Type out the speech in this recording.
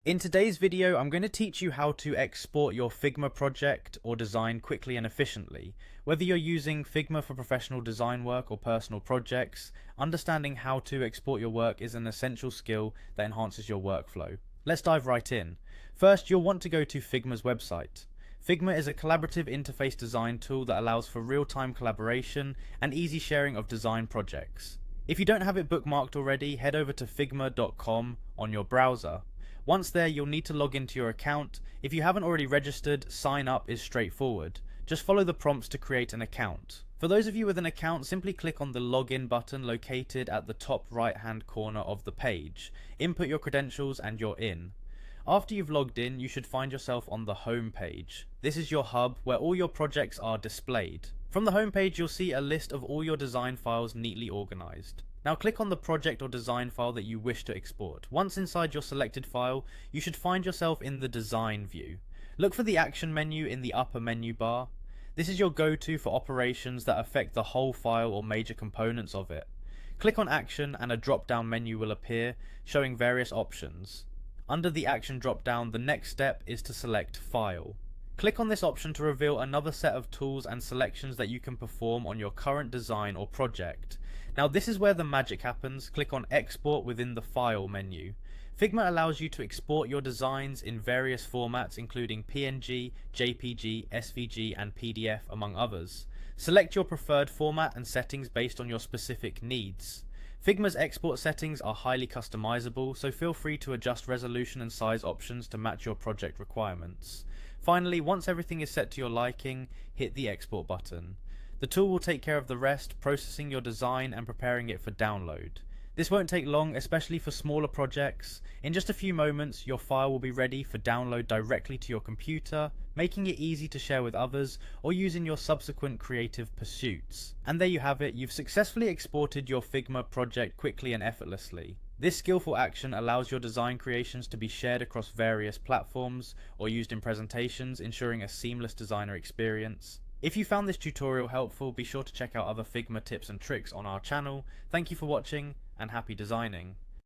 In today's video, I'm going to teach you how to export your Figma project or design quickly and efficiently. Whether you're using Figma for professional design work or personal projects, understanding how to export your work is an essential skill that enhances your workflow. Let's dive right in. First, you'll want to go to Figma's website. Figma is a collaborative interface design tool that allows for real-time collaboration and easy sharing of design projects. If you don't have it bookmarked already, head over to figma.com on your browser. Once there, you'll need to log into your account. If you haven't already registered, sign up is straightforward. Just follow the prompts to create an account. For those of you with an account, simply click on the login button located at the top right hand corner of the page. Input your credentials and you're in. After you've logged in, you should find yourself on the home page. This is your hub where all your projects are displayed. From the home page, you'll see a list of all your design files neatly organized. Now click on the project or design file that you wish to export. Once inside your selected file, you should find yourself in the design view. Look for the action menu in the upper menu bar. This is your go-to for operations that affect the whole file or major components of it. Click on action and a drop-down menu will appear, showing various options. Under the action drop-down, the next step is to select File. Click on this option to reveal another set of tools and selections that you can perform on your current design or project. Now this is where the magic happens. Click on Export within the File menu. Figma allows you to export your designs in various formats including PNG, JPG, SVG and PDF among others. Select your preferred format and settings based on your specific needs. Figma's export settings are highly customizable, so feel free to adjust resolution and size options to match your project requirements. Finally, once everything is set to your liking, hit the export button. The tool will take care of the rest, processing your design and preparing it for download. This won't take long, especially for smaller projects. In just a few moments, your file will be ready for download directly to your computer, making it easy to share with others or use in your subsequent creative pursuits. And there you have it, you've successfully exported your Figma project quickly and effortlessly. This skillful action allows your design creations to be shared across various platforms or used in presentations, ensuring a seamless designer experience. If you found this tutorial helpful, be sure to check out other Figma tips and tricks on our channel. Thank you for watching and happy designing.